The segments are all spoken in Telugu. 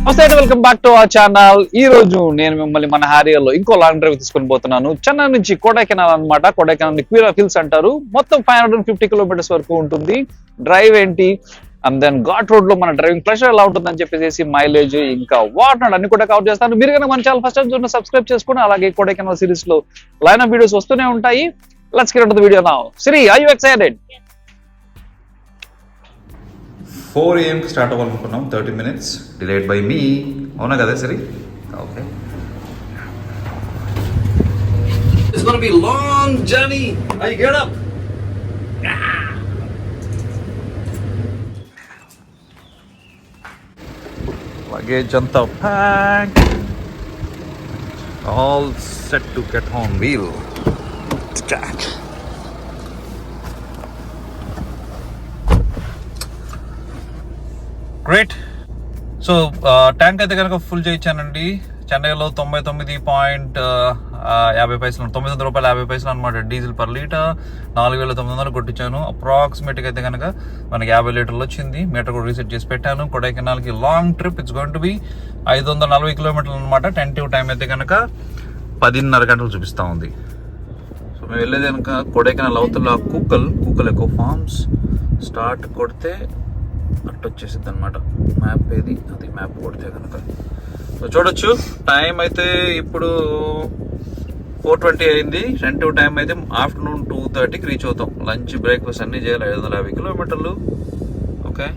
Welcome back to our channel. ఈ రోజు నేను మిమ్మల్ని మన హారియాలో ఇంకో లాంగ్ డ్రైవ్ తీసుకొని పోతున్నాను. చెన్నై నుంచి కొడైకెనాల్ అన్నమాట. కొడైకెనాల్ క్వీరా హిల్స్ అంటారు. మొత్తం 550 కిలోమీటర్స్ వరకు ఉంటుంది. డ్రైవ్ ఏంటి అండ్ దెన్ ఘాట్ రోడ్ లో మన డ్రైవింగ్ ప్రెషర్ ఎలా ఉంటుందని చెప్పేసి మైలేజ్ ఇంకా వాట్ నాట్ అన్ని కూడా కవర్ చేస్తాను. మీరు కనుక మన ఛానల్ ఫస్ట్ టైం చూడండి, సబ్స్క్రైబ్ చేసుకుని అలాగే కొడైకెనాల్ సిరీస్ లో లైన్ ఆఫ్ వీడియోస్ వస్తూనే ఉంటాయి. Let's get into the video now. Siri, are you excited? 4 AM కి స్టార్ట్ అవ్వాలనుకున్నాం. 30 minutes డిలేడ్ బై మీ. అవునా కదా సరే? Okay. It's going to be a long journey. Hey, get up. Luggage anta packed. All set to get on wheel. Jack. Great. So tank అయితే కనుక ఫుల్ చేయించానండి. చెన్నైలో 99.50 రూపాయలు అనమాట డీజిల్ పర్ లీటర్. 4,900 కొట్టించాను. అప్రాక్సిమేట్గా అయితే కనుక మనకి 50 లీటర్లు వచ్చింది. మీటర్ కూడా రీసెట్ చేసి పెట్టాను. కొడైకెనాల్కి long trip. It's going to be 540 కిలోమీటర్లు అనమాట. టెంటివ్ టైం అయితే కనుక 10:30 గంటలు చూపిస్తూ ఉంది. సో మేము వెళ్ళేది కనుక కొడైకెనాల్ అవతల కుక్కల్ ఎకో ఫార్మ్స్. స్టార్ట్ కొడితే అట్టు వచ్చేసిద్ది అనమాట. మ్యాప్ ఏది అది మ్యాప్ కొడితే కనుక సో చూడొచ్చు. టైం అయితే ఇప్పుడు 4:20 అయింది. టెంటివ్ టైం అయితే ఆఫ్టర్నూన్ 2:30కి రీచ్ అవుతాం. లంచ్ బ్రేక్ఫాస్ట్ అన్ని చేయాలి. 550 కిలోమీటర్లు. Okay,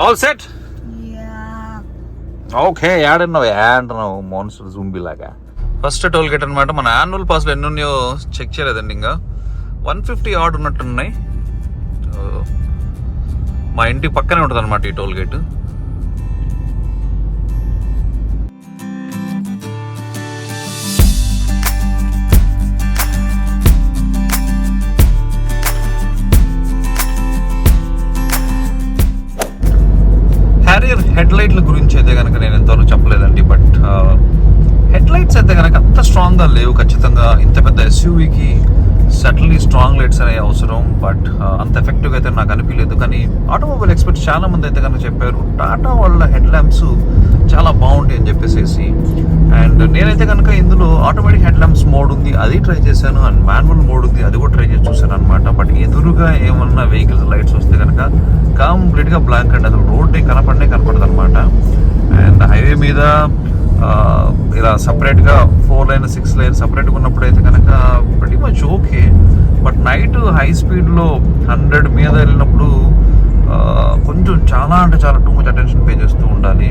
all set. ఓకే, యాడున్నావు మోన్స్టర్ జూంబీ లాగా. ఫస్ట్ టోల్ గేట్ అనమాట. మన యాన్యువల్ పాస్లో ఎన్ని ఉన్నాయో చెక్ చేయలేదండి. ఇంకా 150 ఆర్డ్ ఉన్నట్టున్నాయి. మా ఇంటి పక్కనే ఉంటుంది అనమాట ఈ టోల్ గేట్. హ్యారియర్ హెడ్ లైట్ల గురించి అయితే కనుక నేను ఎంతవరకు చెప్పలేదండి. బట్ హెడ్ లైట్స్ అయితే కనుక అంత స్ట్రాంగ్గా లేవు. ఖచ్చితంగా ఇంత పెద్ద ఎస్యూవీకి సటన్లీ స్ట్రాంగ్ లైట్స్ అనేవి అవసరం. బట్ అంత ఎఫెక్టివ్గా అయితే నాకు అనిపించలేదు. కానీ ఆటోమొబైల్ ఎక్స్పర్ట్స్ చాలా మంది అయితే కనుక చెప్పారు టాటా వాళ్ళ హెడ్ ల్యాంప్స్ చాలా బాగుంటాయి అని చెప్పేసి. అండ్ నేనైతే కనుక ఇందులో ఆటోమేటిక్ హెడ్ ల్యాంప్స్ మోడ్ ఉంది, అది ట్రై చేశాను. అండ్ మాన్యువల్ మోడ్ ఉంది, అది కూడా ట్రై చేసి చూశాను అనమాట. బట్ ఎదురుగా ఏమన్నా వెహికల్స్ లైట్స్ వస్తే కనుక కంప్లీట్గా బ్లాంక్ అండి. అసలు రోడ్డే కనపడదు అనమాట. అండ్ హైవే మీద ఇలా సపరేట్గా 4 లైన్ 6 లైన్ సపరేట్గా ఉన్నప్పుడు అయితే కనుక pretty much okay. But night high స్పీడ్లో 100 మీద వెళ్ళినప్పుడు కొంచెం చాలా అంటే చాలా టూ మచ్ అటెన్షన్ పే చేస్తూ ఉండాలి.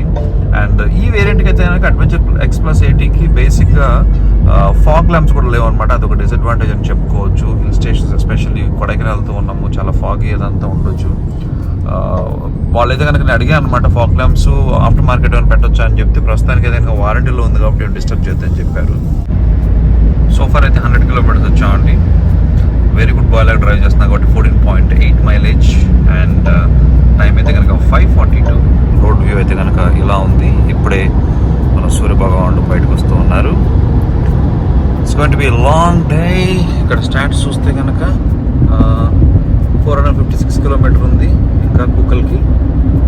అండ్ ఈ వేరియంట్కి అయితే కనుక అడ్వెంచర్ X+80కి బేసిక్గా ఫాగ్ ల్యాంప్స్ కూడా లేవు అనమాట. అదొక డిసడ్వాంటేజ్ అని చెప్పుకోవచ్చు. హిల్ స్టేషన్స్ ఎస్పెషల్లీ కొడైకెనాల్తో ఉన్నాము, చాలా ఫాగీ అదంతా ఉండొచ్చు. వాళ్ళైతే కనుక నేను అడిగాను అనమాట ఫాగ్ ల్యాంప్స్ ఆఫ్టర్ మార్కెట్ ఏమైనా పెట్టొచ్చా అని చెప్తే ప్రస్తుతానికి ఏదైనా వారంటీలో ఉంది కాబట్టి డిస్టర్బ్ చేద్దని చెప్పారు. సోఫార్ అయితే 100 కిలోమీటర్స్ వచ్చామండి. వెరీ గుడ్ బాయ్ లాగా డ్రైవ్ చేస్తున్నా కాబట్టి 14.8 మైలేజ్. అండ్ టైం అయితే కనుక 5:42. రోడ్ వ్యూ అయితే కనుక ఇలా ఉంది. ఇప్పుడే మన సూర్యభగవానుడు బయటకు వస్తూ ఉన్నారు. It's going to be long day. ఇక్కడ స్టాట్స్ చూస్తే కనుక 456 కిలోమీటర్ ఉంది ఇంకా కుక్కల్కి.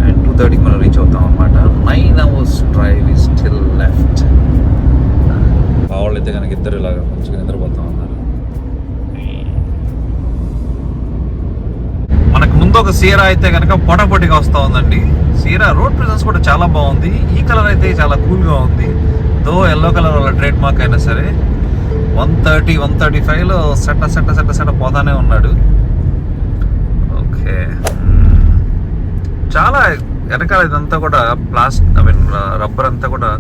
అండ్ 2:30కి మనం రీచ్ అవుతాం అనమాట. 9 hours drive is still left. మా వాళ్ళు అయితే కనుక ఇద్దరు ఇలాగా మంచిగా నిద్రపోతా ఉన్నారు. మనకు ముందు ఒక సీరా అయితే కనుక పొటపొటిగా వస్తూ ఉందండి. సీరా రోడ్ ప్రెజెన్స్ కూడా చాలా బాగుంది. ఈ కలర్ అయితే చాలా కూల్గా ఉంది. దో ఎల్లో కలర్ వాళ్ళ ట్రేడ్ మార్క్ అయినా సరే 130, 135లో సెట్ట పోతానే ఉన్నాడు. ఓకే, చాలా వెనకాల ఇదంతా కూడా రబ్బర్ అంతా కూడా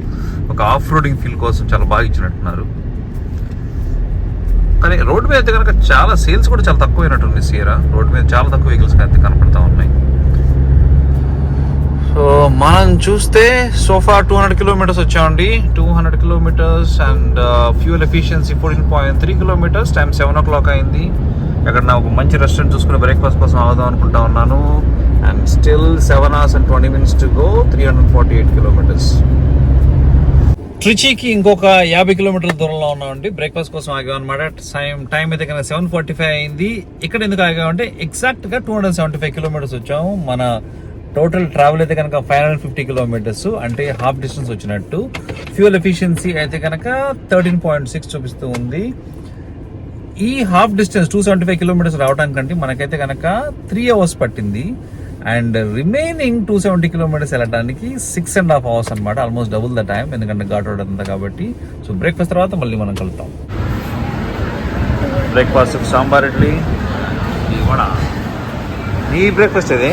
ఒక ఆఫ్ రోడింగ్ ఫీల్ కోసం చాలా బాగా ఇచ్చినట్టున్నారు. కానీ రోడ్ మీద అయితే కనుక చాలా సేల్స్ కూడా చాలా తక్కువైనట్టుంది. సీరా రోడ్ మీద చాలా తక్కువ వెహికల్స్ అయితే కనపడతా ఉన్నాయి. సో మనం చూస్తే సోఫా 200 కిలోమీటర్స్ వచ్చామండి. 200 kilometres and fuel efficiency 14.3 kilometres. Time 7 o'clock అయింది. ఎక్కడ ఒక మంచి రెస్టారెంట్ చూసుకుని బ్రేక్ఫాస్ట్ కోసం అవుదాం అనుకుంటా ఉన్నాను. And still 7 hours and 20 minutes to go. 348 kilometers. ట్రిచీకి ఇంకొక 50 కిలోమీటర్ల దూరంలో ఉన్నామండి. బ్రేక్ఫాస్ట్ కోసం ఆగామన్నమాట. టైం అయితే కనుక 7:45 అయింది. ఇక్కడ ఎందుకు ఆగామంటే ఎగ్జాక్ట్గా 275 కిలోమీటర్స్ వచ్చాము. మన టోటల్ ట్రావెల్ అయితే కనుక 550 కిలోమీటర్స్, అంటే హాఫ్ డిస్టెన్స్ వచ్చినట్టు. ఫ్యూయల్ ఎఫిషియన్సీ అయితే కనుక 13.6 చూపిస్తూ ఉంది. ఈ హాఫ్ డిస్టెన్స్ 275 కిలోమీటర్స్ రావడానికంటే మనకైతే కనుక 3 అవర్స్ పట్టింది. అండ్ రిమైనింగ్ 270 కిలోమీటర్స్ వెళ్ళడానికి 6.5 అవర్స్ అనమాట, ఆల్మోస్ట్ డబుల్ ద టైం, ఎందుకంటే ఘాట్ రోడ్ అంతా కాబట్టి. సో బ్రేక్ఫాస్ట్ తర్వాత మళ్ళీ మనం కలుద్దాం. బ్రేక్ఫాస్ట్ సాంబార్ ఇడ్లీ వడ. ఈ బ్రేక్ఫాస్ట్ ఇది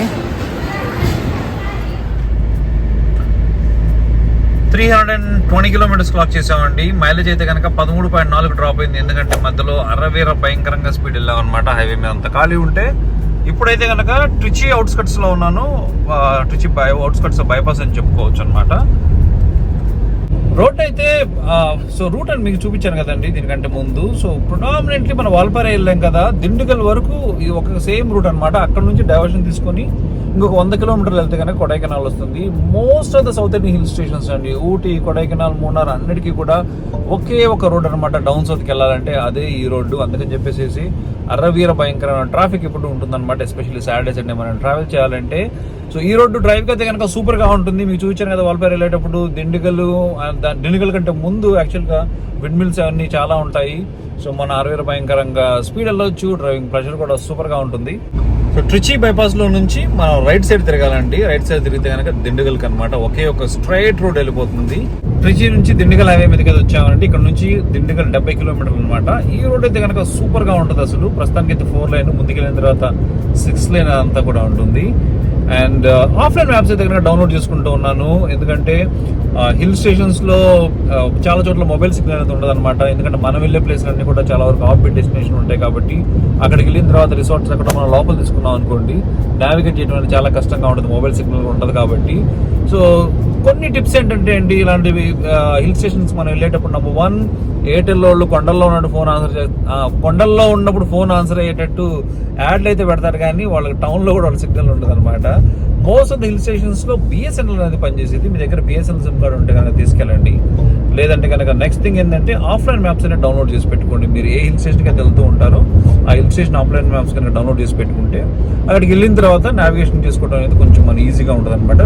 320 కిలోమీటర్స్ క్లాక్ చేసామండి. మైలేజ్ అయితే కనుక 13.4 డ్రాప్ అయింది, ఎందుకంటే మధ్యలో అరవేర భయంకరంగా స్పీడ్ వెళ్ళాం అనమాట. హైవే మీద అంత ఖాళీ ఉంటే ఇప్పుడైతే కనుక ట్రిచి అవుట్స్కట్స్ లో ఉన్నాను. ట్రిచి అవుట్స్కట్స్ బైపాస్ అని చెప్పుకోవచ్చు అనమాట. రోడ్ అయితే సో రూట్ అని మీకు చూపించాను కదండి దీనికంటే ముందు. సో ప్రొడామినెంట్లీ మన వాల్పారా వెళ్ళాం కదా, దిండుగల్ వరకు ఇది ఒక సేమ్ రూట్ అనమాట. అక్కడ నుంచి డైవర్షన్ తీసుకొని ఇంకొక 100 కిలోమీటర్లు వెళ్తే కనుక కొడైకెనాల్ వస్తుంది. Most of the south Indian hill stations అండి, ఊటీ, కొడైకెనాల్, మూనార్ అన్నిటికీ కూడా ఒకే ఒక రోడ్ అనమాట. డౌన్ సౌత్కి వెళ్ళాలంటే అదే ఈ రోడ్డు. అందుకని చెప్పేసి అరవీర భయంకరమైన ట్రాఫిక్ ఇప్పుడు ఉంటుందన్నమాట, ఎస్పెషల్లీ సాటర్డే సండే మనం ట్రావెల్ చేయాలంటే. సో ఈ రోడ్డు డ్రైవ్కి అయితే కనుక సూపర్గా ఉంటుంది. మీకు చూపించాను కదా వాల్పారా వెళ్ళేటప్పుడు దిండుగల్ కంటే ముందు యాక్చువల్గా విండ్ మిల్స్ అవన్నీ చాలా ఉంటాయి. సో మన అరవీర భయంకరంగా స్పీడ్ వెళ్ళొచ్చు, డ్రైవింగ్ ప్రెషర్ కూడా సూపర్గా ఉంటుంది. సో ట్రిచి బైపాస్ లో నుంచి మనం రైట్ సైడ్ తిరగాలండి. రైట్ సైడ్ తిరిగితే కనుక దిండుగల్కి అనమాట ఒకే ఒక స్ట్రైట్ రోడ్ వెళ్ళిపోతుంది. ట్రిచి నుంచి దిండుగల్ హైవే మీదకి వచ్చామంటే ఇక్కడ నుంచి దిండుగల్ 70 కిలోమీటర్లు అనమాట. ఈ రోడ్ అయితే కనుక సూపర్ గా ఉంటుంది. అసలు ప్రస్తుతానికి అయితే 4 లైన్, ముందుకెళ్ళిన తర్వాత 6 లైన్ అంతా కూడా ఉంటుంది. అండ్ ఆఫ్లైన్ మ్యాప్స్ అయితే కనుక డౌన్లోడ్ చేసుకుంటూ ఉన్నాను, ఎందుకంటే హిల్ స్టేషన్స్ లో చాలా చోట్ల మొబైల్ సిగ్నల్ అనేది ఉండదు అనమాట. ఎందుకంటే మనం వెళ్ళే ప్లేస్ అన్ని కూడా చాలా వరకు ఆఫ్ బీట్ డెస్టినేషన్ ఉంటాయి కాబట్టి అక్కడికి వెళ్ళిన తర్వాత రిసార్ట్స్ అక్కడ మనం లోపల తీసుకున్నాం అనుకోండి, నావిగేట్ చేయడం అనేది చాలా కష్టంగా ఉంటుంది, మొబైల్ సిగ్నల్ ఉండదు కాబట్టి. సో కొన్ని టిప్స్ ఏంటంటే అండి, ఇలాంటివి హిల్ స్టేషన్స్ మనం వెళ్ళేటప్పుడు నెంబర్ 1, ఎయిర్టెల్ వాళ్ళు కొండల్లో ఉన్నప్పుడు కొండల్లో ఉన్నప్పుడు ఫోన్ ఆన్సర్ అయ్యేటట్టు యాడ్లు అయితే పెడతారు, కానీ వాళ్ళకి టౌన్లో కూడా వాళ్ళ సిగ్నల్ ఉంటుంది అనమాట. Most of the hill stations లో బిఎస్ఎన్ఎల్ అనేది పనిచేసేది. మీ దగ్గర బిఎస్ఎన్ఎల్ సిమ్ కార్డు ఉంటే కనుక తీసుకెళ్ళండి. లేదంటే కనుక నెక్స్ట్ థింగ్ ఏంటంటే ఆఫ్లైన్ మ్యాప్స్ అనేది డౌన్లోడ్ చేసి పెట్టుకోండి. మీరు ఏ హిల్ స్టేషన్కి అయితే వెళ్తూ ఉంటారో ఆ హిల్ స్టేషన్ ఆఫ్లైన్ మ్యాప్స్ కనుక డౌన్లోడ్ చేసి పెట్టుకుంటే అక్కడికి వెళ్ళిన తర్వాత నావిగేషన్ చేసుకోవడం అనేది కొంచెం మన ఈజీగా ఉంటుంది అనమాట.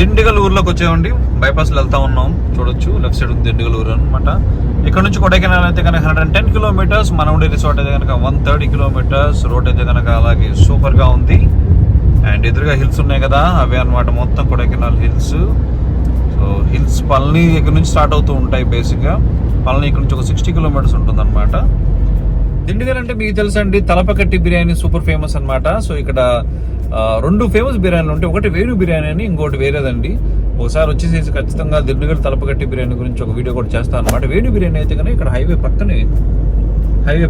దిండుగల్ ఊర్లోకి వచ్చామండి, బైపాస్ వెళ్తా ఉన్నాం, చూడొచ్చు లెఫ్ట్ సైడ్ దిండుగల్ ఊరు అనమాట. ఇక్కడ నుంచి కొడైకెనాల్ అయితే కనుక 110 కిలోమీటర్స్, మన ఉండే రిసార్ట్ అయితే కనుక 130 కిలోమీటర్స్. రోడ్ అయితే కనుక అలాగే సూపర్ గా ఉంది. అండ్ ఎదురుగా హిల్స్ ఉన్నాయి కదా, అవే అనమాట మొత్తం Kodaikanal hills. So hills Palani ఇక్కడ నుంచి స్టార్ట్ అవుతూ ఉంటాయి. బేసిక్ గా పళని ఇక్కడ నుంచి ఒక 60 కిలోమీటర్స్ ఉంటుంది అనమాట. దిండుగల్ అంటే మీకు తెలుసండి, తలపకట్టి బిర్యానీ సూపర్ ఫేమస్ అనమాట. సో ఇక్కడ 2 ఫేమస్ బిర్యానీలు ఉంటాయి, ఒకటి వేణు బిర్యానీ అని, ఇంకోటి వేరేదండి. ఒకసారి వచ్చేసేసి ఖచ్చితంగా దిండుగల్ తలపకట్టి బిర్యానీ గురించి ఒక వీడియో కూడా చేస్తాను అనమాట. వేణు బిర్యానీ అయితే కనుక ఇక్కడ హైవే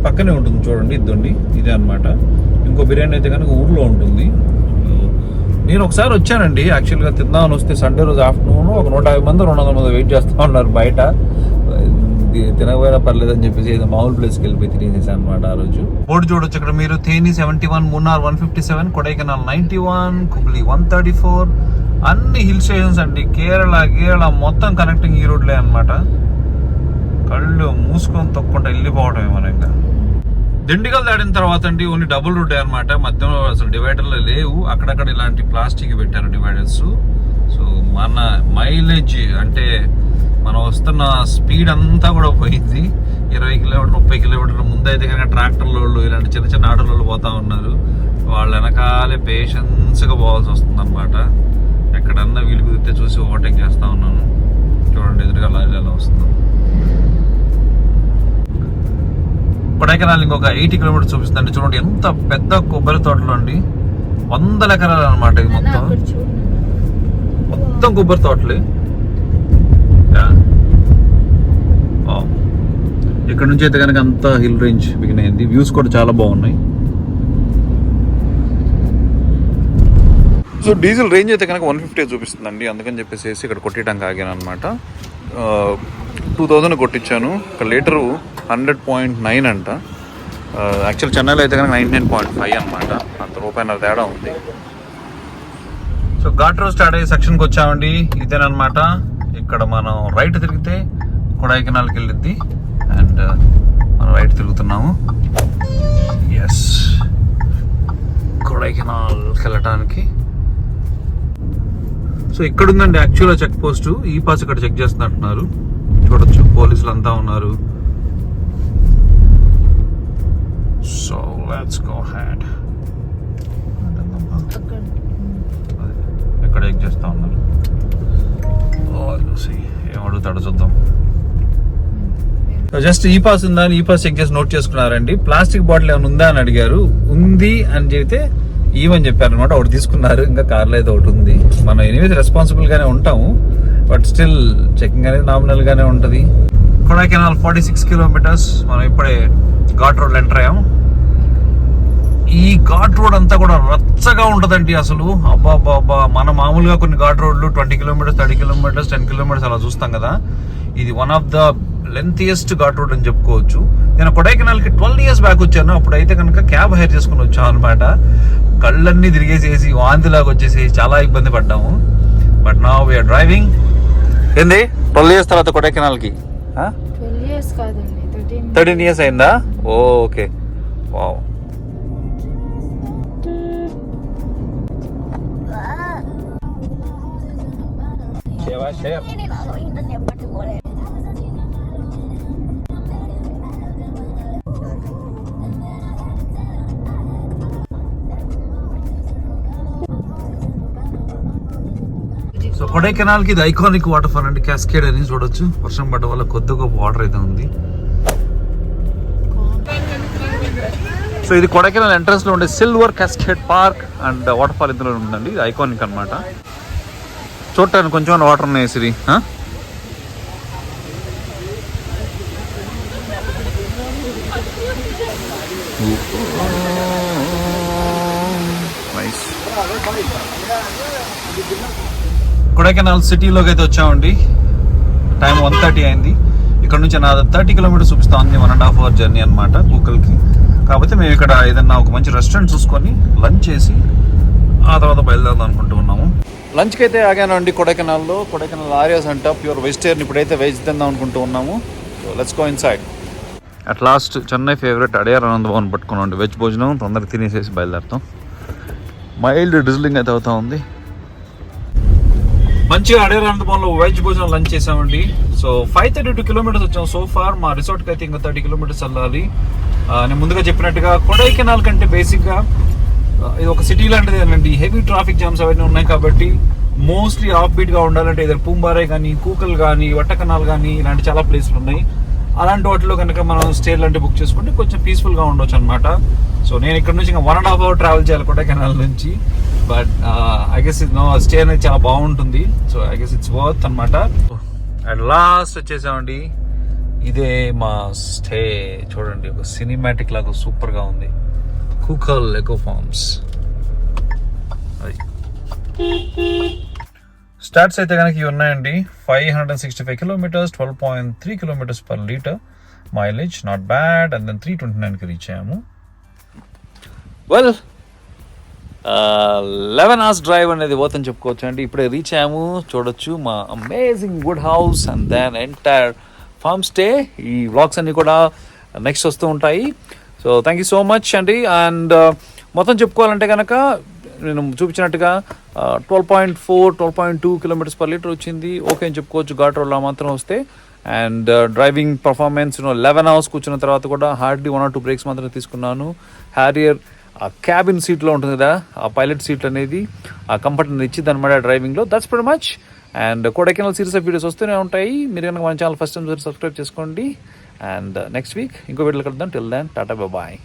పక్కనే ఉంటుంది, చూడండి ఇద్దండి ఇదే అనమాట. ఇంకో బిర్యానీ అయితే కనుక ఊర్లో ఉంటుంది. నేను ఒకసారి వచ్చానండి యాక్చువల్గా తిందామని వస్తే, సండే రోజు ఆఫ్టర్నూన్ ఒక 150 మంది 200 మంది వెయిట్ చేస్తూ ఉన్నారు బయట. తినకపోయినా పర్లేదు అని చెప్పేసి ఏదో మామూలు ప్లేస్కి వెళ్ళిపోయి తినేసాను అనమాట ఆ రోజు. బోర్డు చూడొచ్చు ఇక్కడ మీరు, తేని 71, మున్నార్ 157, కొడైకెనాల్ 91, కుబ్లీ 134, అన్ని హిల్ స్టేషన్స్ అండి. కేరళ మొత్తం కనెక్టింగ్ ఈ రోడ్లే అనమాట. కళ్ళు మూసుకొని తొక్కుంటా వెళ్ళిపోవటమే మనం. ఇంకా దిండుగల్ దాడిన తర్వాత అండి ఓన్లీ డబుల్ రూట్ అనమాట, మధ్యలో అసలు డివైడర్లు లేవు, అక్కడక్కడ ఇలాంటి ప్లాస్టిక్ పెట్టారు డివైడర్స్. సో మన మైలేజ్ అంటే మనం వస్తున్న స్పీడ్ అంతా కూడా పోయింది. 20 కిలోమీటర్లు 30 కిలోమీటర్ల ముందు అయితే కనుక ట్రాక్టర్లు ఇలాంటి చిన్న ఆటోలు పోతా ఉన్నారు. వాళ్ళ వెనకాలే పేషెన్స్గా పోవాల్సి వస్తుంది అనమాట. ఎక్కడన్నా వీలు కుదిరితే చూసి ఓవర్టేక్ చేస్తా ఉన్నాను. చూడండి ఎదురుగా లారీ ఎలా వస్తుంది. కొడైకెనాల్ ఇంకొక 80 కిలోమీటర్స్ చూపిస్తుంది. చూడండి ఎంత పెద్ద కొబ్బరి తోటలు అండి, 100 ఎకరాలు అనమాట. ఇది మొత్తం కొబ్బరి తోటలే. ఇక్కడ నుంచి అయితే కనుక అంత హిల్ రేంజ్ బిగిన్ అయింది. వ్యూస్ కూడా చాలా బాగున్నాయి. సో డీజిల్ రేంజ్ అయితే కనుక 150 చూపిస్తుందండి, అందుకని చెప్పేసి ఇక్కడ కొట్టడానికి ఆగాను అనమాట. 2000 కొట్టించాను. ఇక్కడ లీటరు 100.9 అంట. యాక్చువల్ చెన్నైలో అయితే కనుక 99.5 అనమాట. అంత రూపాయల తేడా ఉంది. సో ఘాట్ రోడ్ స్టార్ట్ అయ్యే సెక్షన్కి వచ్చామండి. ఇదేనమాట. ఇక్కడ మనం రైట్ తిరిగితే కొడైకెనాల్కి వెళ్ళిద్ది. అండ్ మనం రైట్ తిరుగుతున్నాము. ఎస్, కొడైకెనాల్కి వెళ్ళటానికి సో ఇక్కడ ఉందండి యాక్చువల్గా చెక్ పోస్ట్. ఈ పాస్ ఇక్కడ చెక్ చేస్తున్నట్టున్నారు, చూడొచ్చు పోలీసులు అంతా ఉన్నారు. So let's go head. ఎక్కడ చెక్ చేస్తా ఉన్నారు, ఏం అడుగుతాడో చూద్దాం. జస్ట్ ఈ పాస్ ఉందా అని ఈ పాస్ చెక్ చేసి నోట్ చేసుకున్నారండి. ప్లాస్టిక్ బాటిల్ ఏమైనా ఉందా అని అడిగారు, ఉంది అని చెప్తే ఈవని చెప్పారు అనమాట. ఒకటి తీసుకున్నారు, ఇంకా కార్లో అయితే ఒకటి ఉంది. మనం ఎనీవేస్ రెస్పాన్సిబుల్ గానే ఉంటాము, బట్ స్టిల్ చెకింగ్ అనేది నామినల్ గానే ఉంటది. కొడైకెనాల్ 46 కిలోమీటర్స్. మనం ఇప్పుడే ఘాట్ రోడ్ ఎంటర్ అయ్యాం. ఈ ఘాట్ రోడ్ అంతా కూడా రచ్చగా ఉంటదండి అసలు. అబ్బా, మన మామూలుగా కొన్ని ఘాట్ రోడ్లు 20 కిలోమీటర్స్, 30 కిలోమీటర్స్, 10 కిలోమీటర్స్ అలా చూస్తాం కదా. ఇది one of the lengthiest ghat road అని చెప్పుకోవచ్చు. నేను కొడైకెనాల్కి 12 years బ్యాక్ వచ్చాను. అప్పుడైతే కనుక క్యాబ్ హైర్ చేసుకుని వచ్చాను అనమాట. కళ్ళన్నీ తిరిగేసేసి వాంతిలాగా వచ్చేసి చాలా ఇబ్బంది పడ్డాము. But now we are driving. ఏంది 12 years తర్వాత కొడైకెనాల్కి 13 years అయిందా? Okay, wow. సో కొడైకెనాల్ కి ఇది ఐకానిక్ వాటర్ ఫాల్ అండి, క్యాస్కేడ్ అని చూడొచ్చు. వర్షం పడ్డ వల్ల కొద్ది గొప్ప వాటర్ అయితే ఉంది. సో ఇది కొడైకెనాల్ ఎంట్రన్స్ లో ఉండే silver cascade park and water fall ఇందులో ఉందండి. ఇది ఐకానిక్ అనమాట. చూడటానికి కొంచెం వాటర్ ఉన్నాయి సిరి. కొడైకెనాల్ సిటీలోకి అయితే వచ్చామండి. టైం 1:30 అయింది. ఇక్కడ నుంచి నా 30 కిలోమీటర్స్ చూపిస్తా ఉంది. 1.5 hour జర్నీ అనమాట కూకల్కి. కాకపోతే మేము ఇక్కడ ఏదన్నా ఒక మంచి రెస్టారెంట్ చూసుకొని లంచ్ చేసి ఆ తర్వాత బయలుదేరదాం అనుకుంటూ ఉన్నాము. లంచ్కి అయితే ఆగాను అండి కొడైకెనాల్లో. కొడైకెనాల్ ఆరియాస్ అంట ప్యూర్ వెజిటేరియన్. ఇప్పుడైతే వెజ్ తిందాం అనుకుంటూ ఉన్నాము. So let's go inside. At last Chennai favourite Adyar Anand Bhavan పట్టుకున్నాం. వెజ్ భోజనం తొందరగా తినేసేసి బయలుదేరుతాం. మైల్డ్ డ్రిజ్లింగ్ అయితే అవుతా ఉంది. మంచిగా అడయార్ ఆనంద్ భవన్లో వెజ్ భోజనం లంచ్ చేసామండి. సో 532 కిలోమీటర్స్ వచ్చాం సో ఫార్. మా రిసార్ట్కి అయితే ఇంకా 30 కిలోమీటర్స్ వెళ్ళాలి. నేను ముందుగా చెప్పినట్టుగా కొడైకెనాల్ కంటే బేసిక్గా ఇది ఒక సిటీ లాంటిది అండి. హెవీ ట్రాఫిక్ జామ్స్ అవన్నీ ఉన్నాయి కాబట్టి మోస్ట్లీ ఆఫ్ బీట్ గా ఉండాలంటే ఇద్దరు పూంబారే కానీ, కూకల్ కానీ, వట్టకనాల్ కానీ ఇలాంటి చాలా ప్లేస్లు ఉన్నాయి. అలాంటి వాటిలో కనుక మనం స్టే లాంటి బుక్ చేసుకుంటే కొంచెం పీస్ఫుల్ గా ఉండొచ్చు అనమాట. సో నేను ఇక్కడ నుంచి ఇంకా 1.5 hour ట్రావెల్ చేయాలి కొడైకెనాల్ నుంచి. బట్ ఐ గెస్ స్టే అనేది చాలా బాగుంటుంది. So I guess it's worth అనమాట. అట్ లాస్ట్ వచ్చేసామండి. ఇదే మా స్టే. చూడండి, ఒక సినిమాటిక్ లాగా సూపర్ గా ఉంది. కూకల్ ఎకో ఫార్మ్స్. స్టార్ట్స్ అయితే కనుక ఇవి ఉన్నాయండి. 565 kilometres, 12.3 kilometres per litre mileage, not bad. And then 329కి రీచ్ అయ్యాము. వెల్ 11 hours డ్రైవ్ అనేది పోతని చెప్పుకోవచ్చు అండి. ఇప్పుడే రీచ్ అయ్యాము. చూడొచ్చు మా amazing wood house and then entire farm stay. ఈ వ్లాగ్స్ అన్ని కూడా నెక్స్ట్ వస్తూ ఉంటాయి. So thank you so much అండి. అండ్ మొత్తం చెప్పుకోవాలంటే కనుక నేను చూపించినట్టుగా 12.4, 12.2 కిలోమీటర్స్ పర్ లీటర్ వచ్చింది. ఓకే అని చెప్పుకోవచ్చు ఘాట్ రోడ్లో మాత్రం వస్తే. అండ్ డ్రైవింగ్ పర్ఫార్మెన్స్ 11 hours కూర్చున్న తర్వాత కూడా హార్డ్లీ 1 or 2 బ్రేక్స్ మాత్రమే తీసుకున్నాను. హ్యారియర్ ఆ క్యాబిన్ సీట్లో ఉంటుంది కదా, ఆ పైలట్ సీట్ అనేది ఆ కంఫర్ట్ అనేది ఇచ్చింది అనమాట డ్రైవింగ్లో. That's pretty much. And Kodaikanal series of videos వస్తూనే ఉంటాయి. మీరు కనుక మన ఛానల్ ఫస్ట్ టైం సబ్స్క్రైబ్ చేసుకోండి. అండ్ నెక్స్ట్ వీక్ ఇంకో వీడియోలో కలుద్దాం. Till then tata, bye.